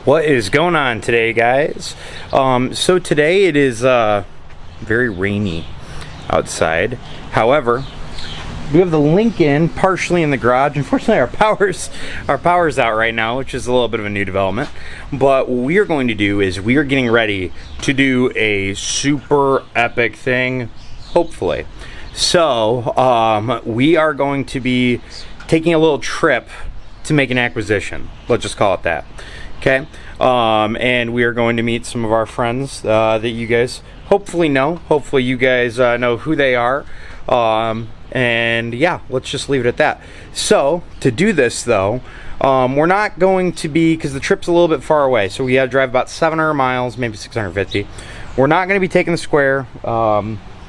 What is going on today, guys? So today it is very rainy outside. However, we have the Lincoln partially in the garage. Unfortunately, our power's out right now, which is a little bit of a new development. But what we are going to do is we are getting ready to do a super epic thing, hopefully. So we are going to be taking a little trip to make an acquisition. Let's just call it that. Okay, and we are going to meet some of our friends that you guys hopefully know. Hopefully you guys know who they are. And yeah, let's just leave it at that. So to do this though, we're not going to be, because the trip's a little bit far away, so we had to drive about 700 miles, maybe 650. We're not going to be taking the Square.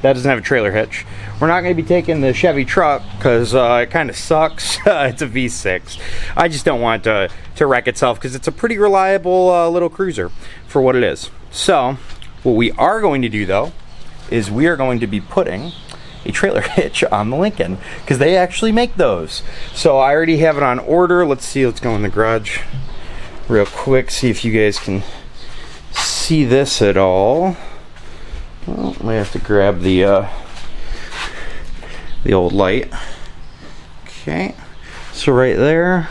That doesn't have a trailer hitch. We're not going to be taking the Chevy truck because it kind of sucks. It's a V6. I just don't want it to wreck itself because it's a pretty reliable little cruiser for what it is. So what we are going to do though is we are going to be putting a trailer hitch on the Lincoln because they actually make those. So I already have it on order. Let's see. Let's go in the garage real quick. See if you guys can see this at all. Well, I have to grab the old light. Okay, so right there,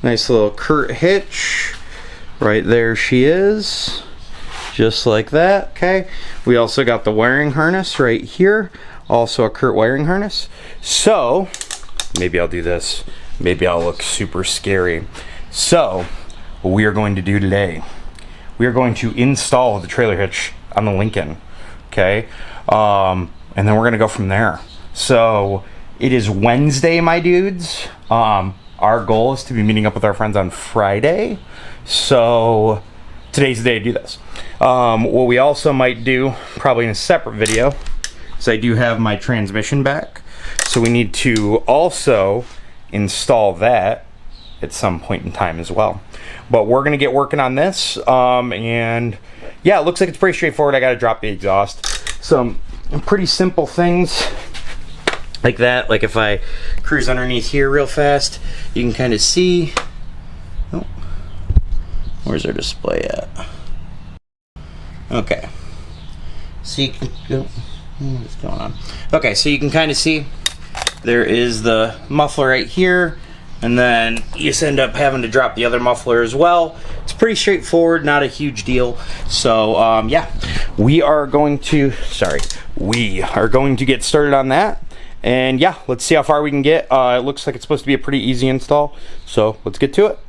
nice little Kurt hitch. Right there she is, just like that. Okay, we also got the wiring harness right here, also a Kurt wiring harness. So maybe I'll do this. Maybe I'll look super scary. So what we are going to do today, we are going to install the trailer hitch on the Lincoln. Okay, and then we're gonna go from there. So it is Wednesday, my dudes. Our goal is to be meeting up with our friends on Friday, so today's the day to do this. What we also might do, probably in a separate video, is I do have my transmission back, so we need to also install that at some point in time as well. But we're gonna get working on this, and yeah, it looks like it's pretty straightforward. I gotta drop the exhaust. Some pretty simple things like that. Like if I cruise underneath here real fast, you can kind of see. Oh, where's our display at? Okay, so you can go. What's going on? Okay, so you can kind of see there is the muffler right here. And then you just end up having to drop the other muffler as well. It's pretty straightforward, not a huge deal. So yeah, we are going to get started on that. And yeah, let's see how far we can get. It looks like it's supposed to be a pretty easy install. So let's get to it.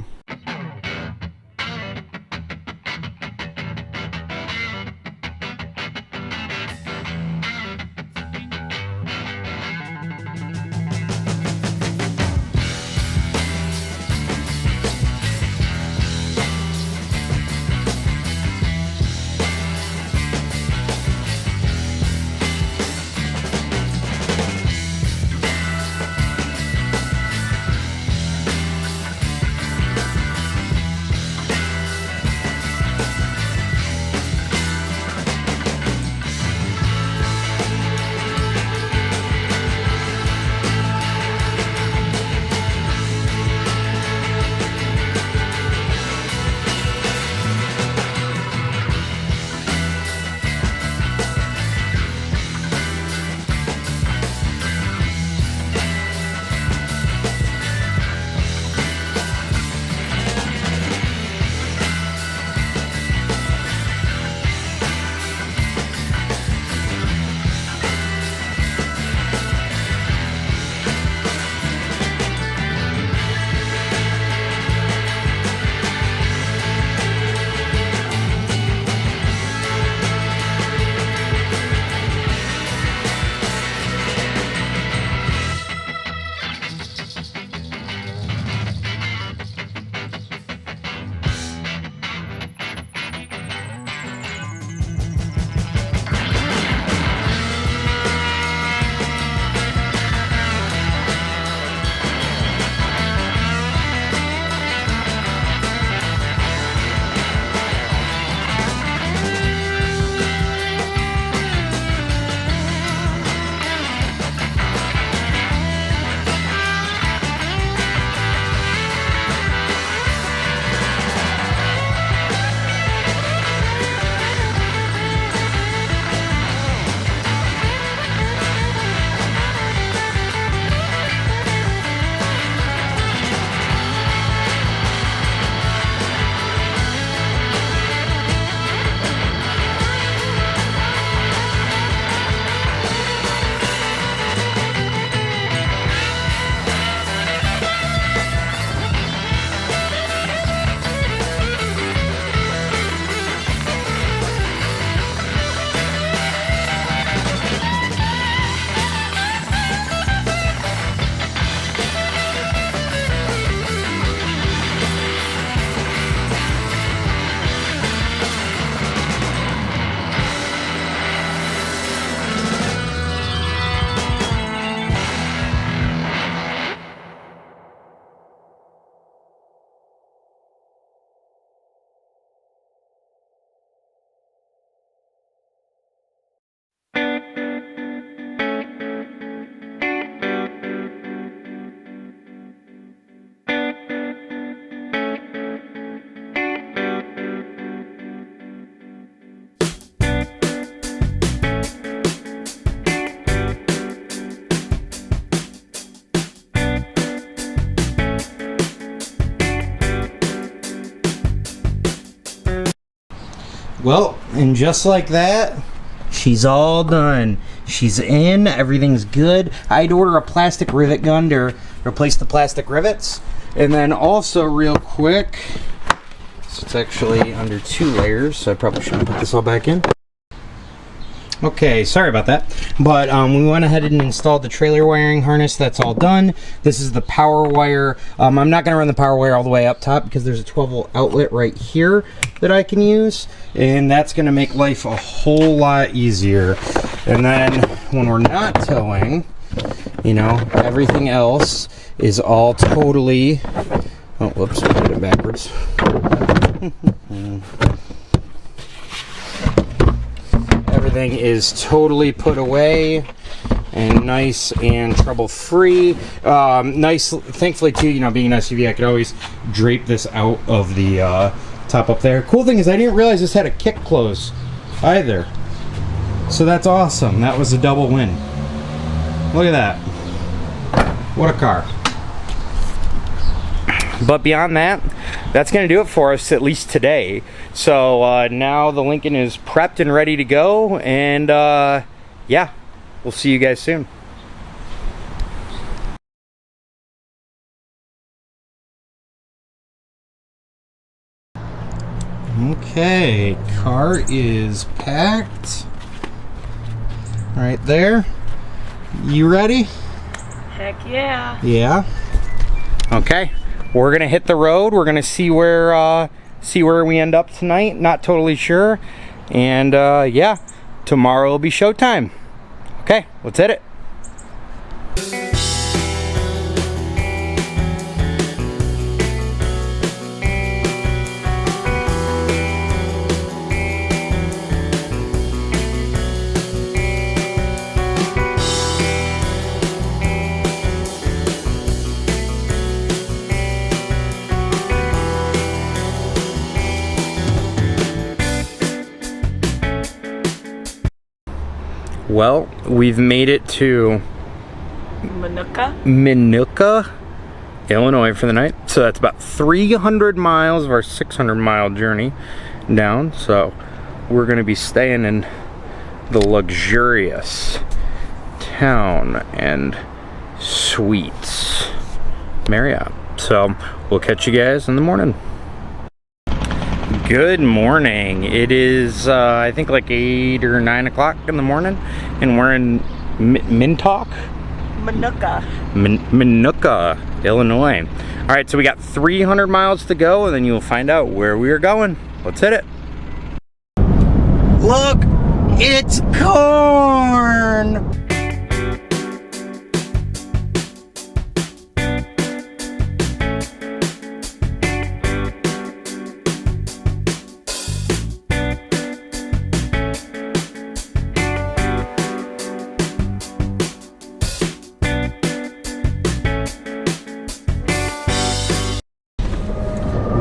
Well, and just like that, she's all done. She's in, everything's good. I had to order a plastic rivet gun to replace the plastic rivets. And then also real quick, so it's actually under 2 layers, so I probably shouldn't put this all back in. Okay, sorry about that. But we went ahead and installed the trailer wiring harness. That's all done. This is the power wire. I'm not going to run the power wire all the way up top because there's a 12-volt outlet right here that I can use. And that's going to make life a whole lot easier. And then when we're not towing, you know, everything else is all totally... Oh, whoops, I did it backwards. Everything is totally put away and nice and trouble-free. Nice, thankfully too, you know, being an SUV, I could always drape this out of the top up there. Cool thing is I didn't realize this had a kick close either. So that's awesome. That was a double win. Look at that. What a car. But beyond that, that's going to do it for us, at least today. So now the Lincoln is prepped and ready to go. And yeah, we'll see you guys soon. Okay, car is packed. Right there. You ready? Heck yeah. Yeah. Okay. We're gonna hit the road. We're gonna see where we end up tonight. Not totally sure. And yeah, tomorrow will be showtime. Okay, let's hit it. Well, we've made it to Minooka, Illinois for the night. So that's about 300 miles of our 600-mile journey down. So we're going to be staying in the luxurious town and suites Marriott. So we'll catch you guys in the morning. Good morning. It is I think like 8 or 9 o'clock in the morning, and we're in Minooka, Illinois. All right, so we got 300 miles to go, and then you'll find out where we are going. Let's hit it. Look, it's corn.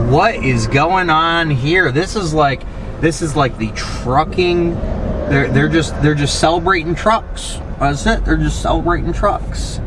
What is going on here? This is like the trucking. They're just celebrating trucks. That's it. They're just celebrating trucks.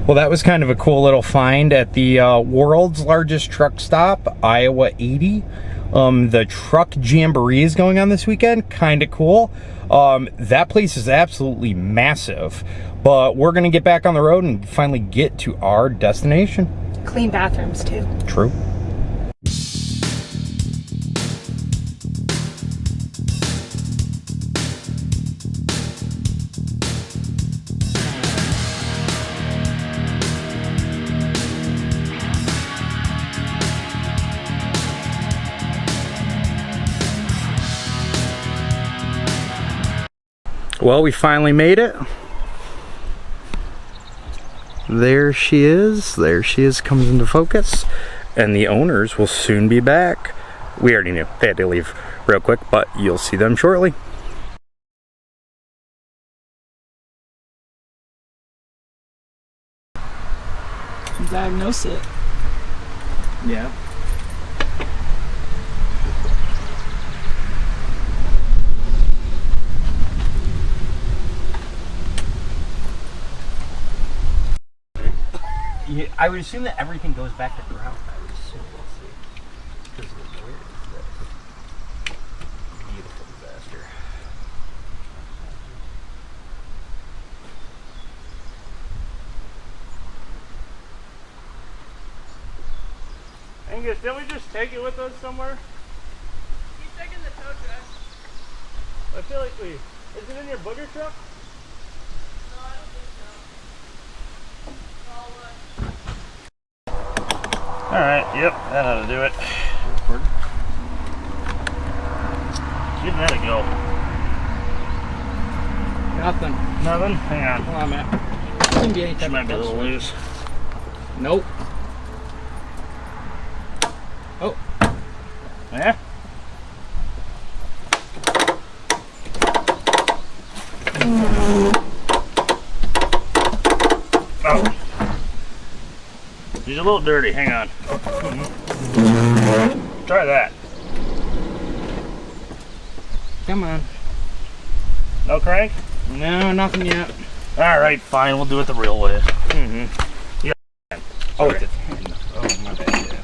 Well, that was kind of a cool little find at the world's largest truck stop, Iowa 80. The truck jamboree is going on this weekend. Kind of cool. That place is absolutely massive. But we're going to get back on the road and finally get to our destination. Clean bathrooms too. True. Well, we finally made it. There she is. There she is, comes into focus. And the owners will soon be back. We already knew. They had to leave real quick, but you'll see them shortly. Diagnose it. Yeah. Yeah, I would assume that everything goes back to ground. I would assume. Let's see. Because where is this? Beautiful disaster. Angus, didn't we just take it with us somewhere? He's taking the tow truck. I feel like we... Is it in your booger truck? No, I don't think so. Alright, yep, that ought to do it. Give that a go. Nothing. Nothing? Hang on. Hold on, man. Shouldn't be any She type might of be a little pressure. loose. Nope. Oh. Yeah? Oh. She's a little dirty. Hang on. Try that. Come on. No crank? No, nothing yet. Alright, fine. We'll do it the real way. Yeah. Oh, Okay. it's a 10. Oh, my bad. Yeah.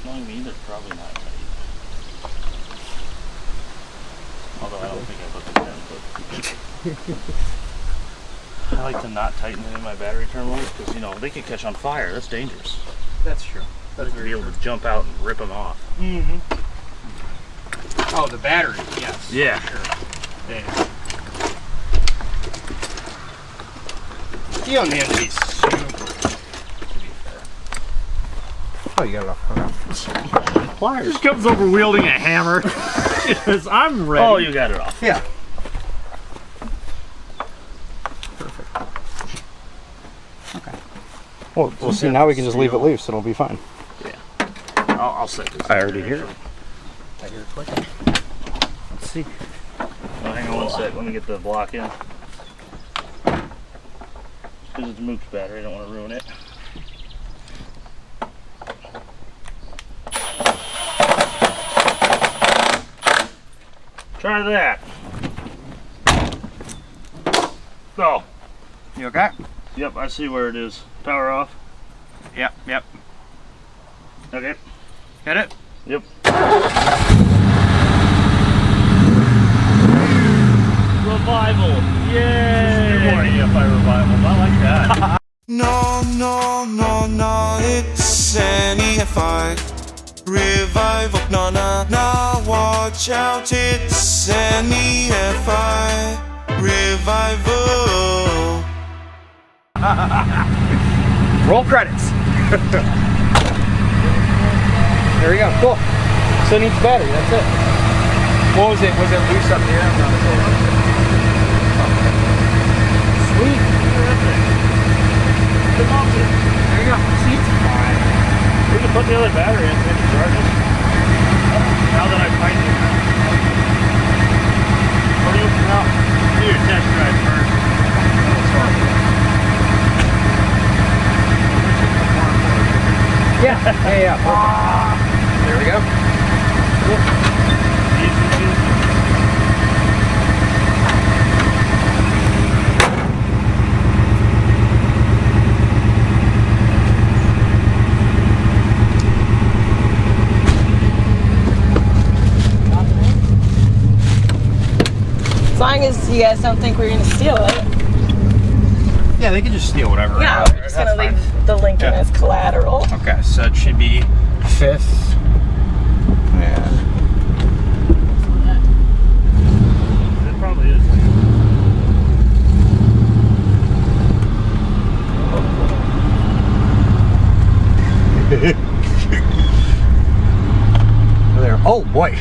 Knowing me, they're probably not tight. Although I don't think I put them in, but I like to not tighten it in my battery terminals because, you know, they could catch on fire. That's dangerous. That's true. That's to be able to jump out and rip them off. Mm-hmm. Oh, the battery. Yes. Yeah. Sure. Yeah. You don't need to be super. Oh, you got it off. Pliers. Just comes over wielding a hammer. Because I'm ready. Oh, you got it off. Yeah. We'll see. Now we can just leave it loose. It'll be fine. I'll set this. I already hear it. I hear it clicking. Let's see. Oh, hang on one sec. Let me get the block in. Because it's Mook's battery. I don't want to ruin it. Try that. Oh. You okay? Yep, I see where it is. Power off. Yep. Yep. Okay. Hit it. Yep. Revival. Yay! More EFI revivals. I like that. No, no, no, no, it's an EFI revival. No, no, no, watch out, it's an EFI revival. Roll credits. There we go. Cool. So it needs battery. That's it. What was it? Was it loose up here? Sweet. There you go. See, it's fine. We can put the other battery in so we can charge it. Now that I've tightened it. What do you now? Do your test drive first. Yeah. Perfect. There we go. As long as you guys don't think we're gonna steal it. Yeah, they can just steal whatever. Yeah, we're just gonna leave the Lincoln as collateral. Okay, so it should be 5th. Yeah. It probably is. There. Oh boy.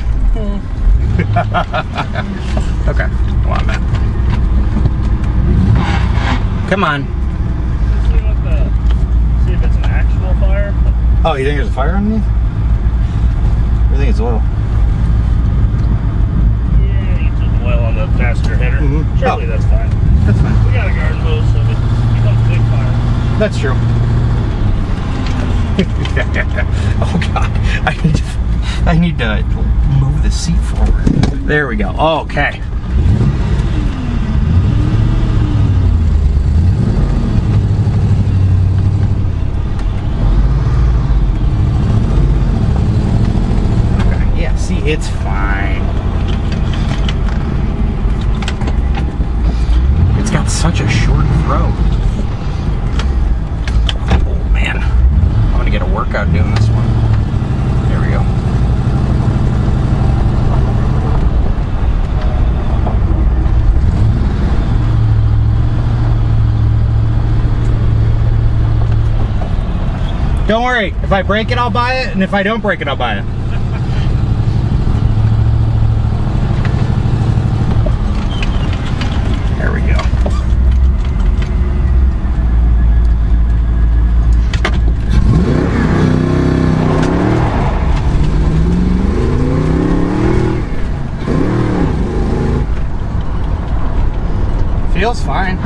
Okay. Come on, man. Come on. See if it's an actual fire. Oh, you think there's a fire underneath? Or you think it's oil? Yeah, you took the oil on the passenger header. Surely that's fine. That's fine. We got a garden hose, so if it becomes a big fire. That's true. Oh god, I need to move the seat forward. There we go. Okay. Okay, yeah, see, it's fine. It's got such a short throat. Oh man, I'm gonna get a workout doing this one. There we go. Don't worry, if I break it, I'll buy it, and if I don't break it, I'll buy it. There we go. Feels fine.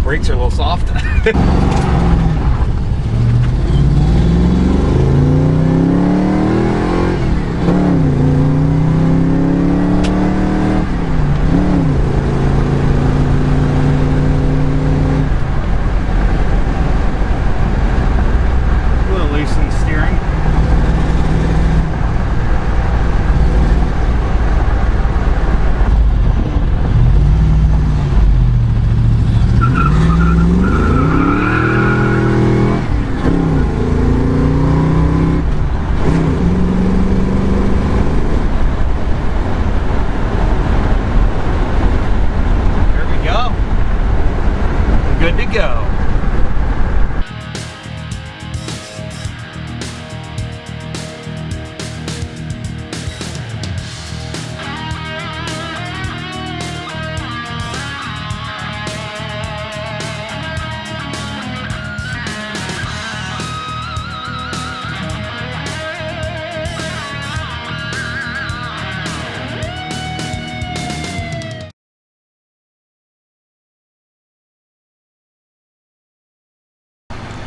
Brakes are a little soft. Good to go.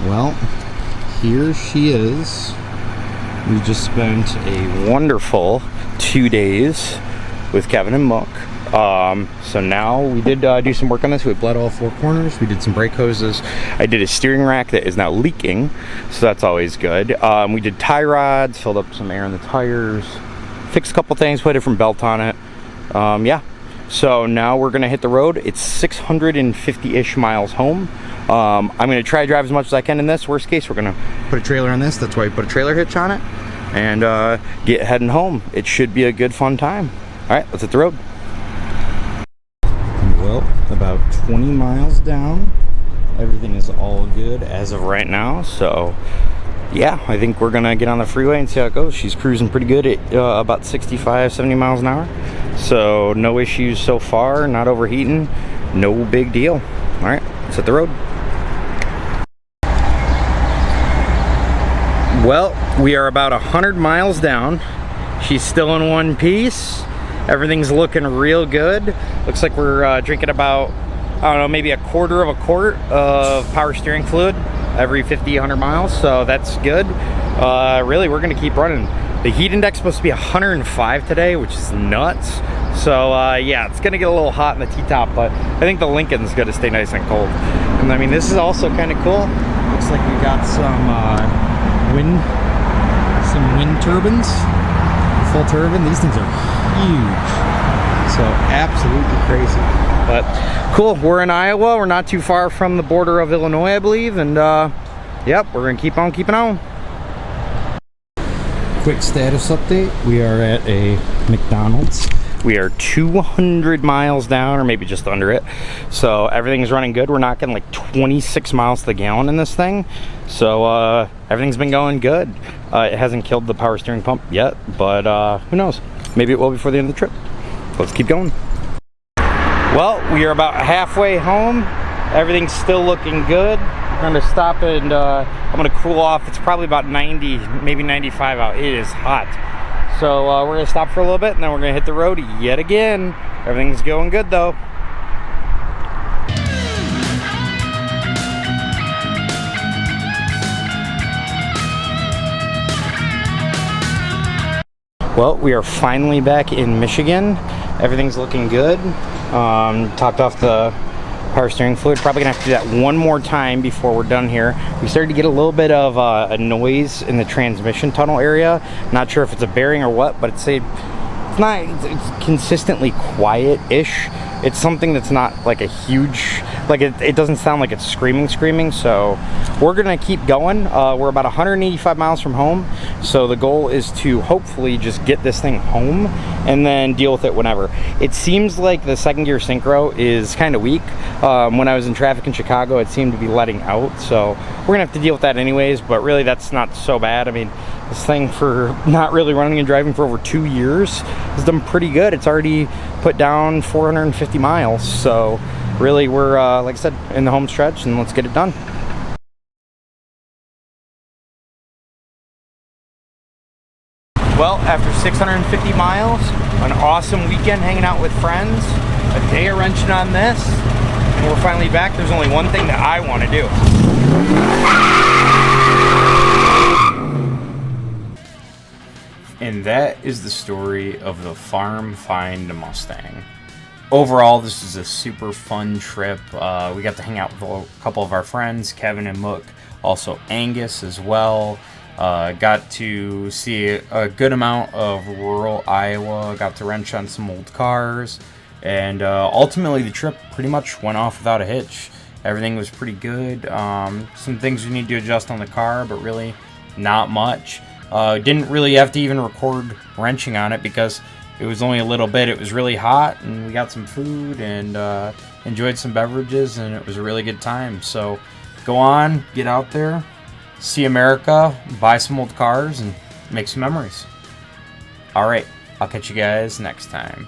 Well, here she is. We just spent a wonderful 2 days with Kevin and Mook. So now we did do some work on this. We bled all 4 corners. We did some brake hoses. I did a steering rack that is now leaking, so that's always good. We did tie rods, filled up some air in the tires, fixed a couple things, put a different belt on it. Yeah. So now we're gonna hit the road. It's 650-ish miles home. I'm gonna try to drive as much as I can in this. Worst case, we're gonna put a trailer on this. That's why we put a trailer hitch on it, and get heading home. It should be a good fun time. All right, let's hit the road. Well, about 20 miles down. Everything is all good as of right now. So yeah, I think we're gonna get on the freeway and see how it goes. She's cruising pretty good at about 65, 70 miles an hour. So no issues so far, not overheating, no big deal. All right, let's hit the road. Well, we are about 100 miles down. She's still in one piece. Everything's looking real good. Looks like we're drinking about, I don't know, maybe a quarter of a quart of power steering fluid. every 50, 100 miles, so that's good. Really, we're gonna keep running. The heat index is supposed to be 105 today, which is nuts. So yeah, it's gonna get a little hot in the T-top, but I think the Lincoln's gonna stay nice and cold. And I mean, this is also kind of cool. Looks like we got some wind turbines, full turbine. These things are huge, so absolutely crazy. But cool, we're in Iowa. We're not too far from the border of Illinois, I believe, and yep, we're gonna keep on keeping on. Quick status update. We are at a McDonald's. We are 200 miles down, or maybe just under it. So everything's running good. We're not getting like 26 miles to the gallon in this thing. So everything's been going good. It hasn't killed the power steering pump yet, but who knows? Maybe it will before the end of the trip. Let's keep going. Well, we are about halfway home. Everything's still looking good. I'm gonna stop and I'm gonna cool off. It's probably about 90, maybe 95 out. It is hot. So we're gonna stop for a little bit and then we're gonna hit the road yet again. Everything's going good though. Well, we are finally back in Michigan. Everything's looking good. Topped off the power steering fluid. Probably gonna have to do that one more time before we're done here. We started to get a little bit of a noise in the transmission tunnel area. Not sure if it's a bearing or what, but it's consistently quiet-ish. It's something that's not like a huge, like it doesn't sound like it's screaming, so we're gonna keep going. We're about 185 miles from home, so the goal is to hopefully just get this thing home and then deal with it whenever. It seems like the second gear synchro is kind of weak. When I was in traffic in Chicago, it seemed to be letting out, so we're gonna have to deal with that anyways, but really that's not so bad. I mean, this thing, for not really running and driving for over 2 years, has done pretty good. It's already put down 450 miles, so really we're like I said, in the home stretch, and let's get it done. Well, after 650 miles, an awesome weekend hanging out with friends, a day of wrenching on this, and we're finally back. There's only one thing that I want to do. And that is the story of the Farm Find Mustang. Overall, this is a super fun trip. We got to hang out with a couple of our friends, Kevin and Mook, also Angus as well. Got to see a good amount of rural Iowa, got to wrench on some old cars, and ultimately the trip pretty much went off without a hitch. Everything was pretty good. Some things we need to adjust on the car, but really not much. Didn't really have to even record wrenching on it because it was only a little bit. It was really hot, and we got some food and enjoyed some beverages, and it was a really good time. So go on, get out there, see America, buy some old cars, and make some memories. All right, I'll catch you guys next time.